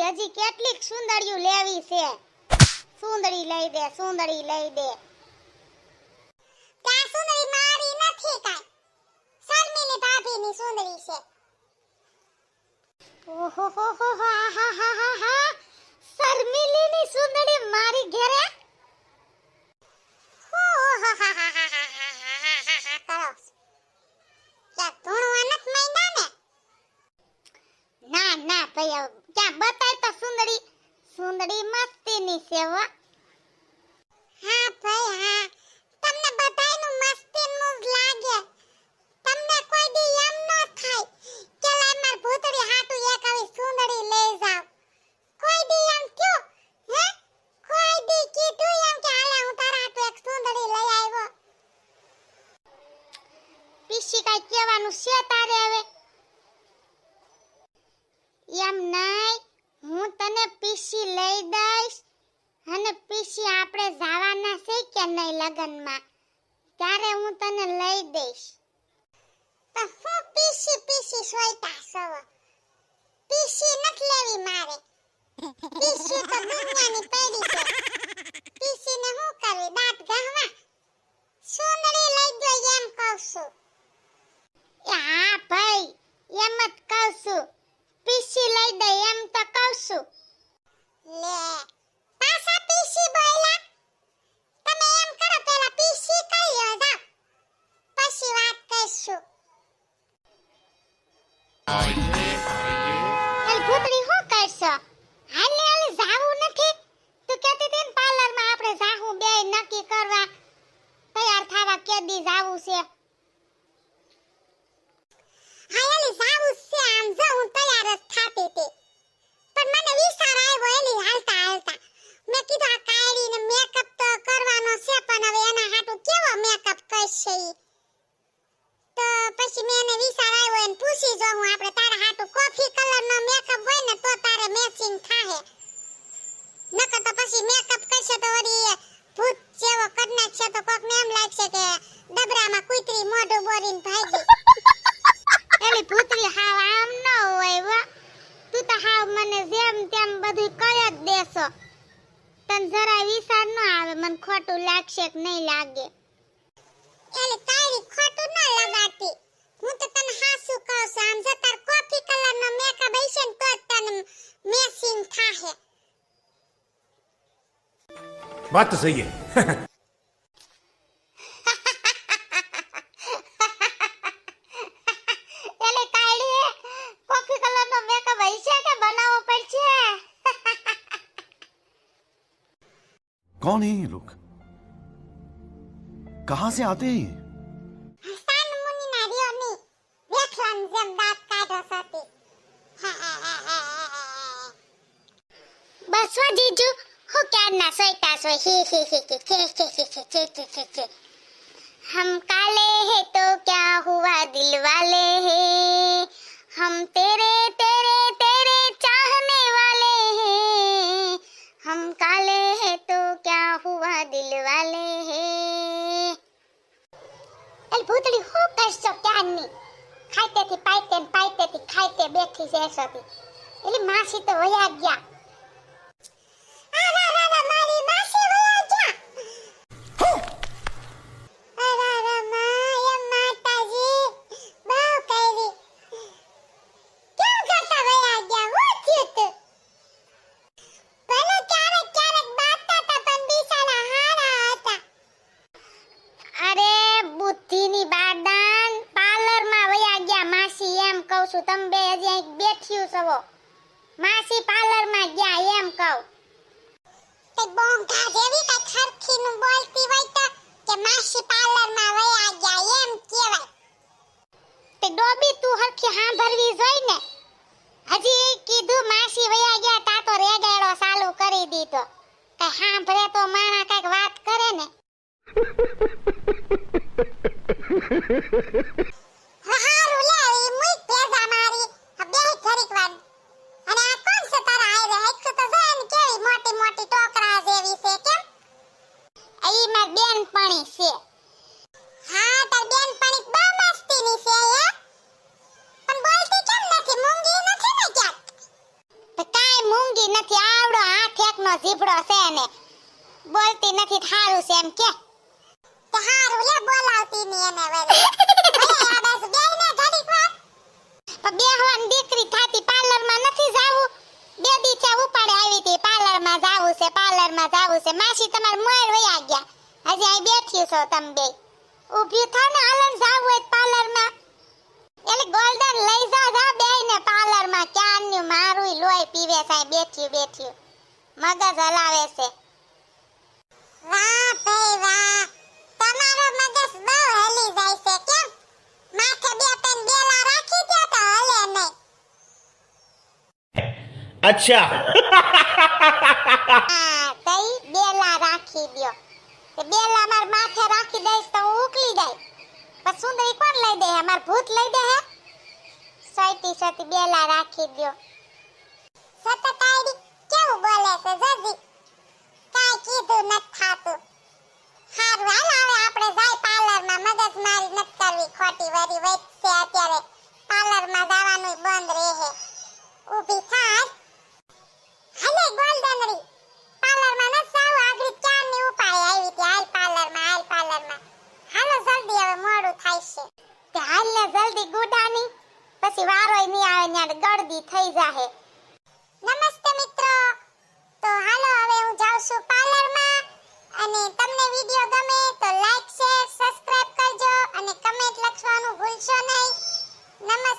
હજી કેટલીક સુંદરીઓ લેવી છે. સુંદરી લઈ દે, સુંદરી લઈ દે. તા સુંદરી મારી નથી કાઈ. શર્મિલી ભાભીની સુંદરી છે. ઓહો હો હો હા હા હા હા હા. શર્મિલીની સુંદરી મારી ઘરે. હો હો હા હા હા હા હા કરો. યા ધૂણવા નત માંડ્યા ને? ના ના ભઈ, ક્યાં બતાય તો સુંદરી. સુંદરી મસ્તીની છે હો. હા ભાઈ હા. તમને બધાયનું મસ્તીનું જ લાગે. તમને કોઈ દી એમ ન થાય કે લા માર ભૂતડી હાટુ એક આવી સુંદરી લઈ જાવ. કોઈ દી એમ થયું? હે? કોઈ દી કીધું એમ કે હાલે હું તારા હાટુ એક સુંદરી લઈ આવ્યો? પીસી કાઈ કહેવાનું છે તારે હવે? એમ નહીં, હું તને પીસી લઈ દઈશ અને પીસી આપણે જવાના છે કે નહીં લગનમાં, ત્યારે હું તને લઈ દઈશ. તો હું પીસી પીસી સોઈતા સવ. પીસી નથ લેવી મારે. પીસી તો દુનિયાની પડી છે. પીસીને હું કરવી? દાંત ગહવા? સુંદરી લઈ દો એમ કહું છું. એ હા ભાઈ, એમ જ કહું છું. પીસી લઈ દે એમ તો કહું છું. લે પાછા પીસી બોલ્યા. તમે એમ કરો પેલા પીસી કહી જાવ, પછી વાત કરશું. એલ ભૂતડી શું કરશો? હાલે હાલે જાવું નથી? તું કહેતી હતી ને પાર્લરમાં આપણે જાહું બે નક્કી કરવા, તૈયાર થવા કેદી જાવું છે. હાયલી જાવું છે આમ જો હું તૈયાર જ થાતી હતી. પણ મને વિચાર આવ્યો એલી હાલતા હાલતા. મેં કીધું આ કાળીને મેકઅપ તો કરવાનો છે પણ હવે એના હાટુ કેવો મેકઅપ કરશે ઈ. તો પછી મેં એને વિચાર આવ્યો એને પૂછી જો હું આપણે તારા હાટુ કોફી કલરનો મેકઅપ હોય ને તો તારે મેચિંગ થાહે. નકર તો પછી મેકઅપ કરશે તો વળી ભૂત જેવો કરી નાખશે તો કોકને એમ લાગશે કે ડબરામાં કૂતરી મોઢું બોરીને ભાગી. એલી ભૂતડી હાવ આમ ન હોય વા. તું તો હાવ મને જેમ તેમ બધું કરી જ દેશો. તને જરાય વિચાર ન આવે મને ખોટું લાગશે કે નહીં લાગે. એટલે તારી ખોટું ન લગાડતી. હું તો તને હાસુ કહું છું. આમ જો તાર કોફી કલરનો મેકઅપ હશે ને તો જ તને મેચિંગ થાહે. बात तो सही है. એલે કાળી કોફી કલરનો મેકઅપ હશે કે બનાવવો પડશે? कौन है ये लोग? कहां से आते हैं ये? હસન મુનિના રહ્યો ની વેખલાન જેમ દાંત કાઢો સતી. બસ વો જીજુ, હું ક્યારના સોઈતા સોય હી હી હી હી હી હી હી હી હી. हम काले हैं तो क्या हुआ दिल वाले हैं, हम तेरे तेरे तेरे चाहने वाले हैं, हम काले हैं तो क्या हुआ दिल वाले हैं. એલ ભૂતડી હું કરશો ક્યારની? ખાઈતેથી પાઈતે ને પાઈતેથી ખાઈતે બેઠી છે એસોથી. એલી માસી તો વયા ગયા. મારી માસી વયા ગયા. અરે માય માતાજી બહુ કરી. કેમ કરતા વયા ગયા? હું થયું તું? ભલે ક્યારેક ક્યારેક બાતા તા પણ બિચારા હારા હતા. અરે બુદ્ધિની બારદાન, પાર્લરમાં વયા ગયા માસી એમ કહું છું. તમે બે હજી અહીં બેઠ્યું છો. માસી પાર્લરમાં ગયા એમ કહું. તે બોંગા જેવી કઈ ખરખીનું બોલતી હોય તો કે માસી પાર્લરમાં વયા ગયા એમ કહેવાય. તે ડોબી તું હરખી સાંભળવી જોઈ ને. હજી કીધું માસી વયા ગયા તા તો રેગાડો ચાલુ કરી દીધો. કઈ સાંભળે તો માણા કઈક વાત કરે ને. હારું લે ઈ મુઈ પેજા મારી બે ઘડીક વાર. અને આ કોણ છે તારા આયરે? હકુ તો જો એની કેવી મોટી મોટી ટોકરા જેવી છે કેમ? ઈ માર બેનપણી છે. હા તાર બેનપણી બહુ મસ્તીની છે હે. પણ બોલતી કેમ નથી? મૂંગી નથી ને ક્યાંક? તો કાંઈ મૂંગી જીભડો છે ને બોલતી નથી થારું છે એમ કે તે હારું લે બોલાવતી ની એને વેલી ભલે આડસ બેયને ઘડીક વાર પણ બેહવાની દીકરી થાતી પાર્લરમાં નથી જાવું બે દી છે ઉપાડે આવી હતી પાર્લરમાં જાવું છે માસી તમાર મોર વયા ગયા હજી અહીં બેઠી છો તમે બે ઊભી થાવ ને હાલન જાવું હોય પાર્લરમાં એટલે ગોલ્ડન લઈ જા બેયને પાર્લરમાં ક્યાંનું મારું લોહી પીવે છે બેઠ્યું મગજ હલાવે છે વાહ ભાઈ વાહ તમારો મગજ બહુ હલી જાય છે કેમ માથે બે પેન બેલા રાખી દો તો હલે નહીં अच्छा હા તઈ બેલા રાખી દ્યો તે બેલા માર માથે રાખી દઈશ તો હું ઉકલી જાય પણ સુંદરી કોણ લઈ દે હે માર ભૂત લઈ દે હે સતી બેલા રાખી દ્યો સતત આઈડી કેવું બોલે છે જજી કાઈ કીધું નત થાતું હારું હાલ હવે આપણે જાય પાર્લરમાં મગજ મારી નત કરવી ખોટી વરી વચ્ચે અત્યારે પાર્લરમાં જવાનું બંધ રહે ઊભી થાય હાલે ગોલ્ડનરી પાર્લરમાં ન જાવ આગળ ક્યાંની ઉપાય આવી હતી હાલ પાર્લરમાં હાલો જલ્દી હવે મોડું થાય છે તે હાલ ને જલ્દી ગુડાની પછી વારોય નહીં આવે ન્યા ગળદી થઈ જાહે નમસ્તે મિત્રો તો હાલો હવે હું જાઉં છું પાર્લરમાં અને તમને વિડિયો ગમે તો લાઈક શેર સબસ્ક્રાઇબ કરજો અને કમેન્ટ લખવાનું ભૂલશો નહીં નમસ્તે